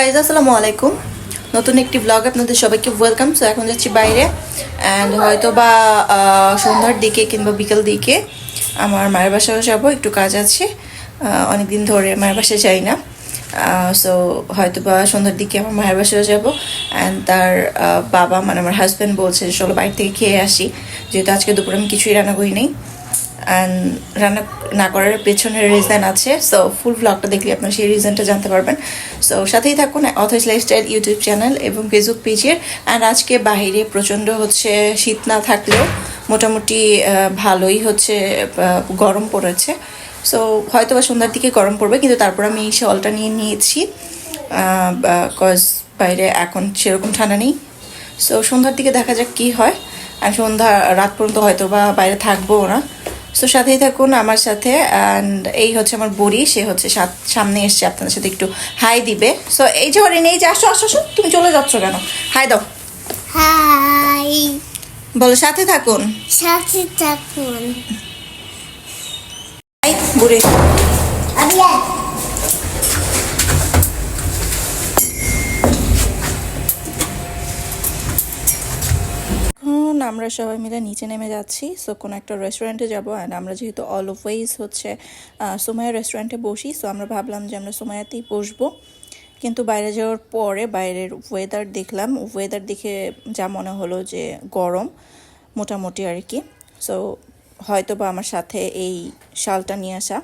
Guys আসসালামু আলাইকুম। নতুন একটি ব্লগ আপনাদের সবাইকে ওয়েলকাম। সো এখন যাচ্ছি বাইরে অ্যান্ড হয়তো বা সন্ধ্যার দিকে কিংবা বিকেল দিকে আমার মায়ের বাসায় যাবো, একটু কাজ আছে। অনেকদিন ধরে মায়ের বাসায় যাই না। সো হয়তো বা সন্ধ্যার দিকে আমার মায়ের বাসায় যাবো অ্যান্ড তার বাবা মানে আমার হাজব্যান্ড বলছে যে চলো বাইরে থেকে খেয়ে আসি, যেহেতু আজকে দুপুরে আমি কিছুই রান্না করি নেই অ্যান্ড রান্না না করার পেছনের রিজন আছে। সো ফুল ব্লগটা দেখলে আপনারা সেই রিজনটা জানতে পারবেন। সো সাথেই থাকুন অথর্স লাইফস্টাইল ইউটিউব চ্যানেল এবং ফেসবুক পেজের। অ্যান্ড আজকে বাইরে প্রচণ্ড হচ্ছে শীত না থাকলেও মোটামুটি ভালোই হচ্ছে গরম পড়েছে। সো হয়তো বা সন্ধ্যার দিকে গরম পড়বে, কিন্তু তারপর আমি এই শলটা নিয়ে নিয়েছি কজ বাইরে এখন সেরকম ঠান্ডা নেই। সো সন্ধ্যার দিকে দেখা যাক কী হয়। আর সন্ধ্যা রাত পর্যন্ত হয়তো বা বাইরে থাকবো না। সো সাথেই থাকুন আমার সাথে। অ্যান্ড এই হচ্ছে আমার বুড়ি, সে হচ্ছে সামনে এসছে আপনাদের সাথে একটু হাই দিবে। সো এই যে হরিণ, এই যে আসো আসো আসো, তুমি চলে যাচ্ছ কেন? হাই দাও। হাই, বলো সাথে থাকুন। সাথে থাকুন। হাই বুড়ি। আবিয়া এখন আমরা সবাই মিলে নিচে নেমে যাচ্ছি। সো কোনো একটা রেস্টুরেন্টে যাবো। অ্যান্ড আমরা যেহেতু অলওয়েজ হচ্ছে সোমায়া রেস্টুরেন্টে বসি, সো আমরা ভাবলাম যে আমরা সোমায়াতেই বসবো। কিন্তু বাইরে যাওয়ার পরে বাইরের ওয়েদার দেখলাম, ওয়েদার দেখে যা মনে হলো যে গরম মোটামুটি আর কি। সো হয়তো বা আমার সাথে এই শালটা নিয়ে আসা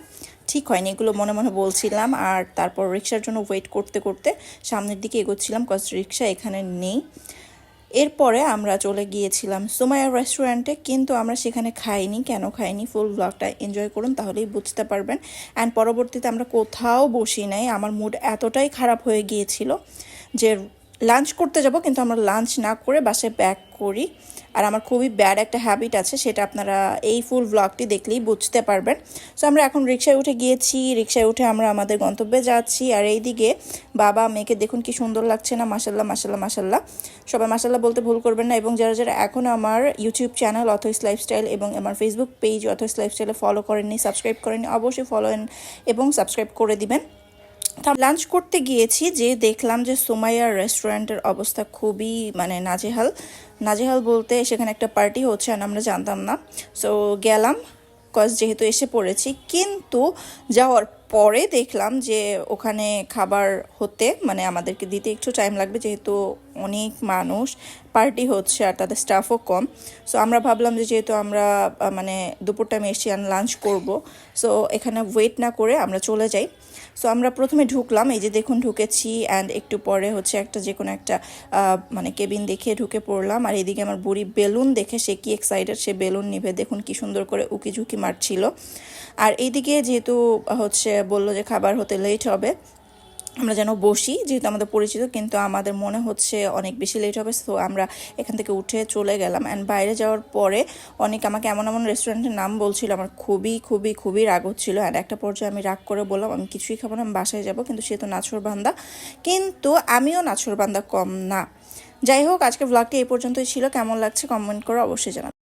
ঠিক হয়নি, এগুলো মনে মনে বলছিলাম। আর তারপর রিক্সার জন্য ওয়েট করতে করতে সামনের দিকে এগোচ্ছিলাম, কজ রিক্সা এখানে নেই। এরপরে আমরা চলে গিয়েছিলাম সোমায়া রেস্টুরেন্টে, কিন্তু আমরা সেখানে খাইনি। কেন খাইনি ফুল ব্লগটা এনজয় করুন, তাহলেই বুঝতে পারবেন। অ্যান্ড পরবর্তীতে আমরা কোথাও বসি নাই। আমার মুড এতটাই খারাপ হয়ে গিয়েছিল যে লাঞ্চ করতে যাব, কিন্তু আমরা লাঞ্চ না করে বাসায় ব্যাক করি। আর আমার খুবই ব্যাড একটা হ্যাবিট আছে, সেটা আপনারা এই ফুল ব্লগটি দেখলেই বুঝতে পারবেন। সো আমরা এখন রিক্সায় উঠে গিয়েছি, রিক্সায় উঠে আমরা আমাদের গন্তব্যে যাচ্ছি। আর এইদিকে বাবা মেয়েকে দেখুন কি সুন্দর লাগছে না? মাশাল্লাহ মাশাল্লাহ মাশাল্লাহ। সবাই মাশাল্লাহ বলতে ভুল করবেন না। এবং যারা যারা এখনও আমার ইউটিউব চ্যানেল অথর্স লাইফস্টাইল এবং আমার ফেসবুক পেজ অথর্স লাইফস্টাইলে ফলো করেননি, সাবস্ক্রাইব করেননি, অবশ্যই ফলো এবং সাবস্ক্রাইব করে দিবেন। লাঞ্চ করতে গিয়েছি, যে দেখলাম যে সোমাইয়া রেস্টুরেন্টের অবস্থা খুবই মানে নাজেহাল। নাজেহাল বলতে সেখানে একটা পার্টি হচ্ছে আর আমরা জানতাম না। সো গেলাম কজ যেহেতু এসে পড়েছি, কিন্তু যাওয়ার পরে দেখলাম যে ওখানে খাবার হতে মানে আমাদেরকে দিতে একটু টাইম লাগবে, যেহেতু অনেক মানুষ পার্টি হচ্ছে আর তাদের স্টাফও কম। সো আমরা ভাবলাম যে যেহেতু আমরা মানে দুপুর টাইমে এসেছি আর লাঞ্চ করব, সো এখানে ওয়েট না করে আমরা চলে যাই। সো আমরা প্রথমে ঢুকলাম, এই যে দেখুন ঢুকেছি। অ্যান্ড একটু পরে হচ্ছে একটা যে কোনো একটা মানে কেবিন দেখে ঢুকে পড়লাম। আর এদিকে আমার বুড়ি বেলুন দেখে সে কি এক্সাইটেড, সে বেলুন নিভে দেখুন কি সুন্দর করে উকি ঝুঁকি মারছিল। আর এইদিকে যেহেতু হচ্ছে বললো যে খাবার হতে লেট হবে, আমরা যেন বসি, যেহেতু আমাদের পরিচিত, কিন্তু আমাদের মনে হচ্ছে অনেক বেশি লেট হবে। সো আমরা এখান থেকে উঠে চলে গেলাম। অ্যান্ড বাইরে যাওয়ার পরে অনেক আমাকে এমন এমন রেস্টুরেন্টের নাম বলছিল, আমার খুবই খুবই খুবই রাগ হচ্ছিলো। অ্যান্ড একটা পর্যায়ে আমি রাগ করে বললাম আমি কিছুই খাবো না, আমি বাসায় যাবো। কিন্তু সে তো নাছোড়বান্দা, কিন্তু আমিও নাছোড়বান্দা কম না। যাই হোক, আজকে ব্লগটি এই পর্যন্তই ছিল। কেমন লাগছে কমেন্ট করে অবশ্যই জানাবেন।